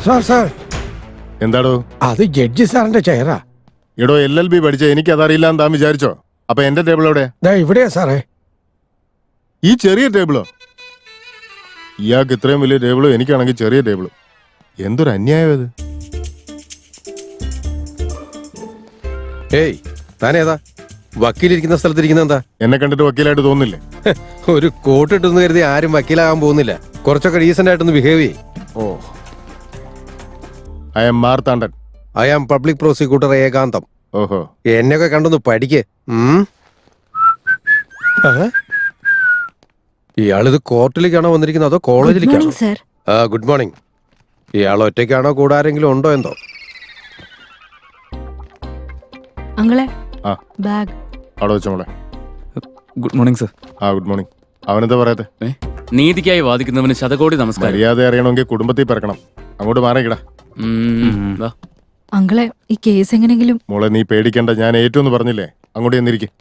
Sir എന്താടോ? അത് judge സാറിന്റെ ചെയറാ. എടോ LLB പഠിച്ച എനിക്ക് അതറിയില്ലാന്ന് താൻ വിചാരിച്ചോ? അപ്പൊ എന്റെ ടേബിൾ എവിടെ? ഇവിടെയാ സാറേ. ഈ ചെറിയ ടേബിളോ? ഇയാൾക്ക് ഇത്രയും വലിയ ടേബിളും എനിക്കാണെങ്കിൽ ചെറിയ ടേബിളും. എന്തൊരു അന്യായം ഇത്. ഏയ് താനേതാ? വക്കീലിരിക്കുന്ന സ്ഥലത്തിരിക്കുന്ന എന്താ? എന്നെ കണ്ടിട്ട് വക്കീലായിട്ട് തോന്നില്ലേ? ഒരു കോട്ട് ഇട്ടെന്ന് കരുതി ആരും വക്കീലാകാൻ പോകുന്നില്ല. കുറച്ചൊക്കെ ഡീസന്റ് ആയിട്ടൊന്ന് ബിഹേവ് ചെയ്യും. Oh, I'm Marthandan. I am public prosecutor Ekantham. ഓഹോ, എന്നെയൊക്കെ കണ്ടൊന്ന് പഠിക്ക്. ഇയാളിത് കോർട്ടിലേക്കാണോ വന്നിരിക്കുന്നത് അതോ കോളേജിലേക്കാണോ? Good morning. ഇയാൾ ഒറ്റയ്ക്കാണോ കൂടെ ആരെങ്കിലും ഉണ്ടോ എന്തോ? അങ്ങളെ ആ ബാഗ് അവിടെ വെച്ചോ മോളെ. Good morning sir. ആ ഗുഡ് മോർണിംഗ്. അവനെന്താ പറയത്തെ? നീതിക്കായി വാദിക്കുന്നവന് ശതകോടി നമസ്കാരം. മര്യാദ അറിയണമെങ്കിൽ കുടുംബത്തിൽ പിറക്കണം. അങ്ങോട്ട് മാറിക്കിടാ. അങ്ങളെ ഈ കേസ് എങ്ങനെങ്കിലും. മോളെ നീ പേടിക്കണ്ട, ഞാൻ ഏറ്റവും പറഞ്ഞില്ലേ. അങ്ങോട്ട് ചെന്നിരിക്കും.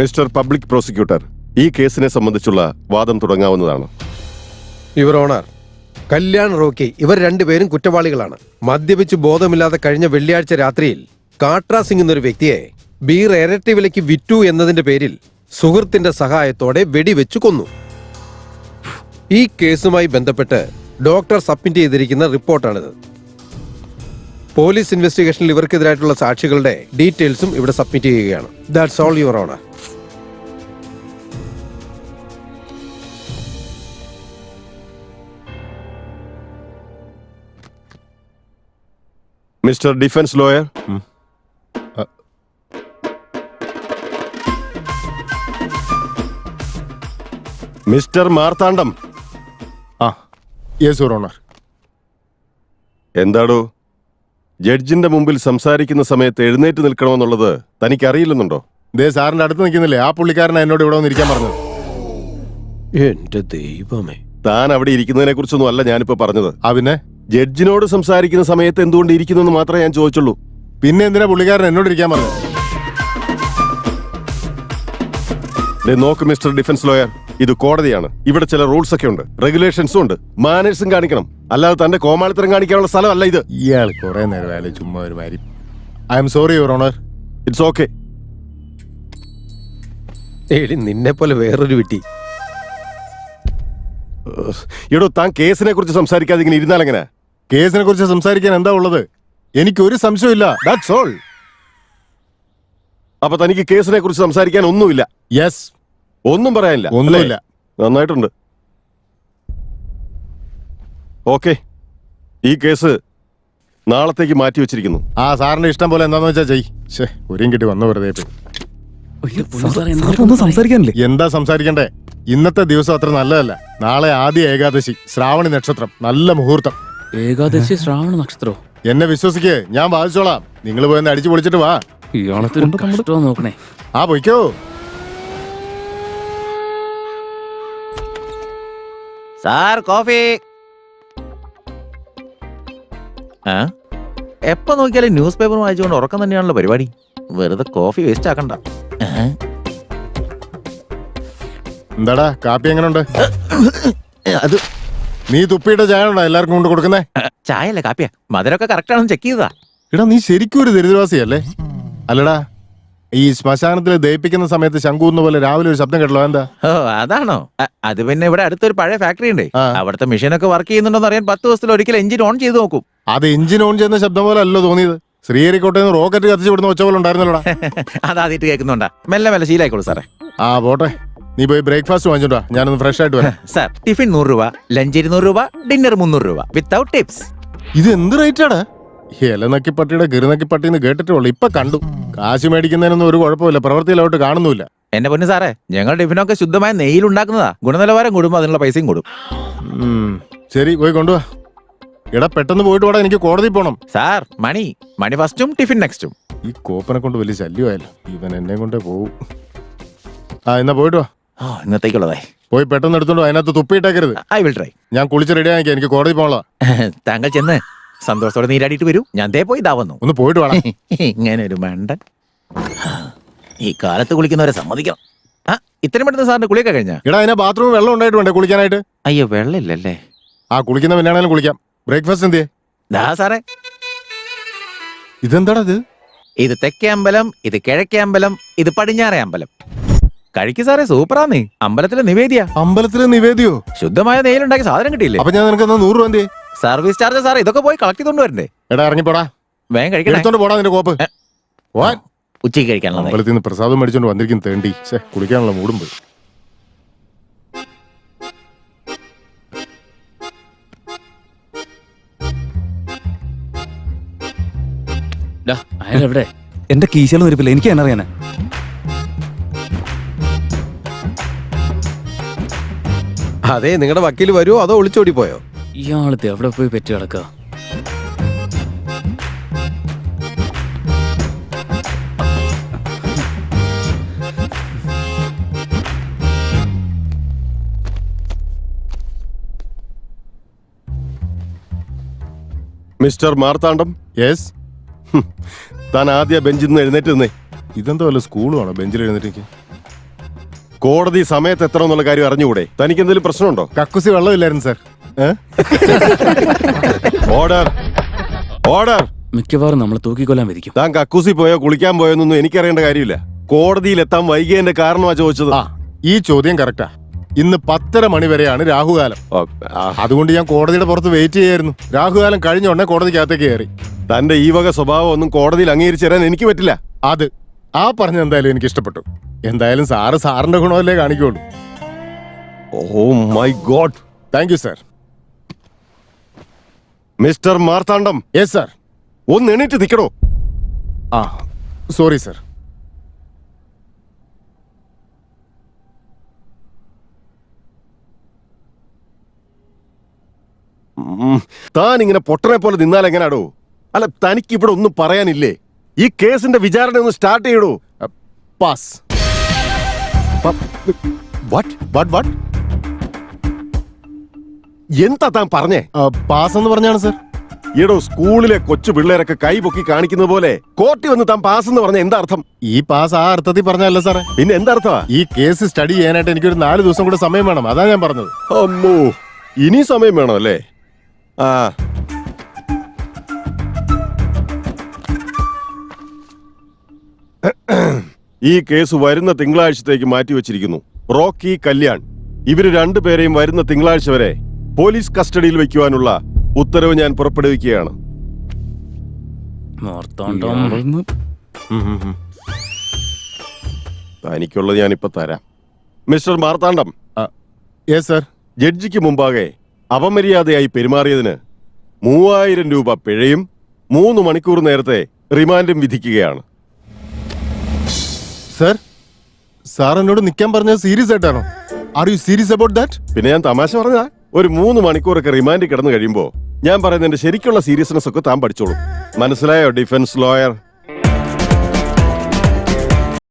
മിസ്റ്റർ പബ്ലിക് പ്രോസിക്യൂട്ടർ, ഈ കേസിനെ സംബന്ധിച്ചുള്ള വാദം തുടങ്ങാവുന്നതാണ്. യുവർ ഓണർ, കല്യാൺ റോക്കി ഇവർ രണ്ടുപേരും കുറ്റവാളികളാണ്. മദ്യപിച്ച് ബോധമില്ലാതെ കഴിഞ്ഞ വെള്ളിയാഴ്ച രാത്രിയിൽ കാട്രാ സിംഗ് എന്നൊരു വ്യക്തിയെ ബീർ ഇരട്ടി വിലയ്ക്ക് വിറ്റു എന്നതിന്റെ പേരിൽ സുഹൃത്തിന്റെ സഹായത്തോടെ വെടിവെച്ചു കൊന്നു. ഈ കേസുമായി ബന്ധപ്പെട്ട് ഡോക്ടർ സബ്മിറ്റ് ചെയ്തിരിക്കുന്ന റിപ്പോർട്ടാണിത്. പോലീസ് ഇൻവെസ്റ്റിഗേഷനിൽ ഇവർക്കെതിരായിട്ടുള്ള സാക്ഷികളുടെ ഡീറ്റെയിൽസും ഇവിടെ സബ്മിറ്റ് ചെയ്യുകയാണ്. That's all your honour. Mister defence lawyer, mister Marthandam. ആ യെസ് യുവർ ഓണർ. എന്താടോ, ജഡ്ജിന്റെ മുമ്പിൽ സംസാരിക്കുന്ന സമയത്ത് എഴുന്നേറ്റ് നിൽക്കണമെന്നുള്ളത് തനിക്ക് അറിയില്ലെന്നുണ്ടോ? ദേ സാറിന്റെ അടുത്ത് നിൽക്കുന്നില്ലേ ആ പുള്ളിക്കാരനെ എന്നോട് ഇവിടെ വന്നിരിക്കാൻ പറഞ്ഞത്. എന്റെ ദൈവമേ, താൻ അവിടെ ഇരിക്കുന്നതിനെ കുറിച്ചൊന്നും അല്ല ഞാനിപ്പോ പറഞ്ഞത്. പിന്നെ ജഡ്ജിനോട് സംസാരിക്കുന്ന സമയത്ത് എന്തുകൊണ്ട് ഇരിക്കുന്നു മാത്രമേ ഞാൻ ചോദിച്ചുള്ളൂ. പിന്നെ എന്തിനാ പുള്ളിക്കാരൻ എന്നോട് ഇരിക്കാൻ പറഞ്ഞത്? നോക്ക് മിസ്റ്റർ ഡിഫൻസ് ലോയർ, ഇത് കോടതിയാണ്. ഇവിടെ ചില റൂൾസ് ഒക്കെ ഉണ്ട്, റെഗുലേഷൻസും ഉണ്ട്. മാനേഴ്സും കാണിക്കണം. അല്ലാതെ തന്റെ കോമാളിത്തരം കാണിക്കാനുള്ള സ്ഥലമല്ല ഇത്. ഇയാൾ കുറെ നേരം ചുമ്മാ ഒരു മാരി. I'm sorry your honour. It's okay. എടി നിന്നെ പോലെ വേറൊരു വിട്ടി. എടോ, താൻ കേസിനെ കുറിച്ച് സംസാരിക്കാതെ ഇങ്ങനെ ഇരുന്നാൽ എങ്ങനെ? കേസിനെ കുറിച്ച് സംസാരിക്കാൻ എന്താ ഉള്ളത്? എനിക്കൊരു സംശയമില്ല. That's all. അപ്പൊ തനിക്ക് കേസിനെ കുറിച്ച് സംസാരിക്കാൻ ഒന്നുമില്ല? യെസ്. ഒന്നും പറയാനില്ല? ഒന്നുമില്ല. നന്നായിട്ടുണ്ട്. ഓക്കെ, ഈ കേസ് നാളത്തേക്ക് മാറ്റി വെച്ചിരിക്കുന്നു. ആ സാറിന്റെ ഇഷ്ടം പോലെ എന്താന്ന് വെച്ചാ ചെയ്. ഒരിയും കിട്ടി വന്നു വെറുതെ. സംസാരിക്കാനില്ലേ? എന്താ സംസാരിക്കണ്ടേ? ഇന്നത്തെ ദിവസം അത്ര നല്ലതല്ല. നാളെ ആദ്യ ഏകാദശി, ശ്രാവണി നക്ഷത്രം, നല്ല മുഹൂർത്തം. ഏകാദശി ശ്രാവണ നക്ഷത്രോ? എന്നെ വിശ്വസിക്കേ, ഞാൻ ബാധിച്ചോളാം. നിങ്ങൾ പോയി അടിച്ചു പൊളിച്ചിട്ട് വാ. നോക്കണേ. ആ പൊയ്ക്കോ. Sir coffee. എപ്പോ നോക്കിയാലും ന്യൂസ് പേപ്പർ വായിച്ചുകൊണ്ട് ഉറക്കം തന്നെയാണല്ലോ പരിപാടി. വെറുതെ കോഫി വേസ്റ്റ് ആക്കണ്ട. എന്താടാ കാപ്പി എങ്ങനെയുണ്ട്? അത് നീ തുപ്പിയുടെ ചായ ഉണ്ടോ എല്ലാവർക്കും കൊണ്ട് കൊടുക്കുന്നേ? ചായ അല്ലേ കാപ്പിയാ? മധുരമൊക്കെ കറക്റ്റ് ആണെന്ന് ചെക്ക് ചെയ്തതാ. എടാ നീ ശരിക്കും ഒരു ദരിദ്രവാസിയല്ലേ? അല്ലടാ, ഈ ശ്മശാനത്തിൽ ദഹിപ്പിക്കുന്ന സമയത്ത് ശങ്കൂന്ന പോലെ രാവിലെ ഒരു ശബ്ദം കേട്ടല്ലോ, എന്താ? ഓ അതാണോ? അത് പിന്നെ ഇവിടെ അടുത്തൊരു പഴയ ഫാക്ടറി ഉണ്ട്. ആ. അവിടുത്തെ മെഷീനൊക്കെ വർക്ക് ചെയ്യുന്നുണ്ടോ അറിയാൻ 10 ദിവസത്തിൽ ഒരിക്കൽ എഞ്ചിൻ ഓൺ ചെയ്ത് നോക്കും. അത് എഞ്ചിൻ ഓൺ ചെയ്യുന്ന ശബ്ദം പോലെ അല്ലോ തോന്നിയത്. ശ്രീഹരിക്കോട്ടയിൽ നിന്ന് റോക്കറ്റ് കത്തിച്ച് വിടുന്ന ഒച്ച പോലെ ഉണ്ടായിരുന്നല്ലോടാ. അതാദ്യമായിട്ട് കേൾക്കുന്നുണ്ടാ. മെല്ലെ മെല്ലെ ശീലായിക്കോളൂ സാറേ. ആ പോട്ടെ, നീ പോയി ബ്രേക്ക്ഫാസ്റ്റ് വാങ്ങിച്ചോണ്ടാ, ഞാനൊന്ന് ഫ്രഷ് ആയിട്ട് വരാം. സാർ ടിഫിൻ 100 രൂപ, ലഞ്ച് 200 രൂപ, ഡിന്നർ 300 രൂപ വിത്തൗട്ട് ടിപ്സ്. ഇത് എന്ത് റേറ്റാടാ? ഇലനക്കിപ്പട്ടിയുടെ ഗിരുനക്കിപ്പട്ടിന്ന് കേട്ടിട്ടുള്ളൂ, ഇപ്പൊ കണ്ടു. കാശ് മേടിക്കുന്നതിനൊന്നും ഒരു കുഴപ്പമില്ല, പ്രവൃത്തിയിലോട്ട് കാണുന്നില്ല. എന്റെ പൊന്നു സാറേ, ഞങ്ങൾ ടിഫിനൊക്കെ ശുദ്ധമായ നെയ്യിൽ ഉണ്ടാക്കുന്നതാ. ഗുണനിലവാരം കൂടുമ്പോ അതിനുള്ള പൈസയും കൂടും. ശരി, പോയി കൊണ്ടുപോവാ. എടാ പെട്ടെന്ന് പോയിട്ട് വേടാ, എനിക്ക് കോടതി പോണം. സാർ മണി ഫസ്റ്റും ടിഫിൻ നെക്സ്റ്റും. ഈ കോപ്പനെ കൊണ്ട് വലിയ ശല്യമായല്ലോ, ഇവൻ എന്നെ കൊണ്ടേ പോവും. ആ എന്നാ പോയിട്ട് വാ. ഇന്നത്തേക്കുള്ളതായി. പോയി പെട്ടെന്ന് എടുത്തോണ്ട് അതിനകത്ത് തുപ്പിയിട്ടേക്കരുത്. I will try. ഞാൻ കുളിച്ച് റെഡി ആക്കി, എനിക്ക് കോടതി പോകണല്ലോ. താങ്കൾ ചെന്ന് സന്തോഷത്തോടെ നീരാടിയിട്ട് വരൂ. ഞാൻ ദേ പോയി ഇതാ വന്നു. ഒന്ന് പോയിട്ട് വേണം. ഇങ്ങനെ ഒരു മണ്ടൻ. ഈ കാലത്ത് കുളിക്കുന്നവരെ സമ്മതിക്കണം. ഇത്രയും പെട്ടെന്ന് സാറിന്റെ കുളിയൊക്കെ കഴിഞ്ഞാ? എടാ അതിനെ ബാത്റൂമിൽ വെള്ളം ഉണ്ടായിട്ട് വേണ്ടേ കുളിക്കാനായിട്ട്? അയ്യോ വെള്ളമില്ലല്ലേ? ആ കുളിക്കുന്ന പിന്നാണേലും കുളിക്കാം. ബ്രേക്ക്ഫാസ്റ്റ് എന്തിയെ? ദാ സാറേ, ഇതെന്താടാ ഇത്? ഇത് തെക്കേ അമ്പലം, ഇത് കിഴക്കേ അമ്പലം, ഇത് പടിഞ്ഞാറേ അമ്പലം. കഴിക്ക് സാറേ, സൂപ്പറാന്നേ. അമ്പലത്തിലെ നിവേദ്യ. അമ്പലത്തിലെ നിവേദ്യോ? ശുദ്ധമായ നെയ്യിലുണ്ടാക്കിയ സാധനം കിട്ടിയില്ലേ? അപ്പൊ ഞാൻ നിനക്ക് 100 രൂപ എന്തിയെ? സർവീസ് ചാർജ് സാറേ, ഇതൊക്കെ പോയി കളക്ട് ചെയ്തോണ്ട് വരണ്ടേ? എടാ ഇറങ്ങിപ്പോടാ, വേഗം കഴിക്കണേ. എടുത്തോണ്ട് പോടാ നിന്റെ കോപ്പ്. ഉച്ചയ്ക്ക് കഴിക്കാനുള്ളത്. അമ്പലത്തിൽ നിന്ന് പ്രസാദം മേടിച്ചോണ്ട് വന്നിരിക്കും തേണ്ടി. കുളിക്കാനുള്ള മൂടും പോയി. അയാളെവിടെ? എന്റെ കീശയിലും ഇരിപ്പില്ല, എനിക്ക് തന്നെ അറിയാനാ. അതെ, നിങ്ങളുടെ വക്കീൽ വരുമോ അതോ ഒളിച്ചോടി പോയോ? ഇയാളത്തെ എവിടെ പോയി പെറ്റി കിടക്കുക? Mister Marthandam, yes. താൻ ആദ്യ ബെഞ്ചിൽ നിന്ന് എഴുന്നേറ്റ് നിന്നേ. ഇതെന്തോ വല്ല സ്കൂളുമാണോ ബെഞ്ചിൽ എഴുന്നേറ്റ്? കോടതി സമയത്ത് എത്ര എന്നുള്ള കാര്യം അറിഞ്ഞുകൂടെ? തനിക്ക് എന്തെങ്കിലും പ്രശ്നമുണ്ടോ? കക്കുസി വെള്ളമില്ലായിരുന്നു സാർ. Order, order. മിക്കവാറും നമ്മളെ തൂക്കിക്കൊല്ലാൻ വിധിക്കും. താൻ കക്കൂസി പോയോ കുളിക്കാൻ പോയോന്നൊന്നും എനിക്കറിയേണ്ട കാര്യമില്ല. കോടതിയിൽ എത്താൻ വൈകിയതിന്റെ കാരണമാ ചോദിച്ചത്. ആ ഈ ചോദ്യം കറക്റ്റാ. ഇന്ന് 10:30 മണി വരെയാണ് രാഹുകാലം. അതുകൊണ്ട് ഞാൻ കോടതിയുടെ പുറത്ത് വെയിറ്റ് ചെയ്യായിരുന്നു. രാഹുകാലം കഴിഞ്ഞ ഉടനെ കോടതിക്കകത്തേക്ക് കയറി. തന്റെ ഈ വക സ്വഭാവം ഒന്നും കോടതിയിൽ അംഗീകരിച്ചു തരാൻ എനിക്ക് പറ്റില്ല. അത് ആ പറഞ്ഞ എന്തായാലും എനിക്ക് ഇഷ്ടപ്പെട്ടു. എന്തായാലും സാറിന്റെ ഗുണമല്ലേ കാണിക്കുള്ളൂ. Oh my God. Thank you sir. Mister Marthandam. Yes sir. ഒന്ന് എണീറ്റ് നിൽക്കണോ? ആ സോറി സാർ. താൻ ഇങ്ങനെ പൊട്ടനെ പോലെ നിന്നാൽ എങ്ങനാടോ? അല്ല, തനിക്ക് ഇവിടെ ഒന്നും പറയാനില്ലേ? ഈ കേസിന്റെ വിചാരണ ഒന്ന് സ്റ്റാർട്ട് ചെയ്യടോ. പാസ്. എന്താ താൻ പറഞ്ഞേ? പാസ് എന്ന് പറഞ്ഞാണ് സാർ. ഈടോ, സ്കൂളിലെ കൊച്ചു പിള്ളേരൊക്കെ കൈ പൊക്കി കാണിക്കുന്നത് പോലെ കോർട്ടിൽ വന്ന് താൻ പാസ് എന്ന് പറഞ്ഞ എന്താ അർത്ഥം? ഈ പാസ് ആ അർത്ഥത്തിൽ പറഞ്ഞല്ല സാറേ. പിന്നെ എന്താ അർത്ഥമാ? ഈ കേസ് സ്റ്റഡി ചെയ്യാനായിട്ട് എനിക്കൊരു 4 ദിവസം കൂടെ സമയം വേണം, അതാ ഞാൻ പറഞ്ഞത്. അമ്മോ, ഇനി സമയം വേണം അല്ലേ? ആ ഈ കേസ് വരുന്ന തിങ്കളാഴ്ചത്തേക്ക് മാറ്റിവെച്ചിരിക്കുന്നു. റോക്കി, കല്യാൺ ഇവര് രണ്ടുപേരെയും വരുന്ന തിങ്കളാഴ്ച വരെ പോലീസ് കസ്റ്റഡിയിൽ വയ്ക്കുവാനുള്ള ഉത്തരവ് ഞാൻ പുറപ്പെടുവിക്കുകയാണ്. തനിക്കുള്ളത് ഞാനിപ്പോ തരാം. മിസ്റ്റർ മാർത്താണ്ഡം. Yes sir. ജഡ്ജിക്ക് മുമ്പാകെ അപമര്യാദയായി പെരുമാറിയതിന് 3000 രൂപ പിഴയും 3 മണിക്കൂർ നേരത്തെ റിമാൻഡും വിധിക്കുകയാണ്. സാർ, സാർ എന്നോട് നിൽക്കാൻ പറഞ്ഞത് സീരിയസ് ആയിട്ടാണോ? Are you serious about that? പിന്നെ ഞാൻ തമാശ പറഞ്ഞാ? ഒരു 3 മണിക്കൂറൊക്കെ റിമാൻഡ് കിടന്നു കഴിയുമ്പോ ഞാൻ പറയുന്നതിന്റെ ശരിക്കുള്ള സീരിയസ്നെസ് ഒക്കെ താൻ പഠിച്ചോളൂ. മനസ്സിലായോ ഡിഫൻസ് ലോയർ?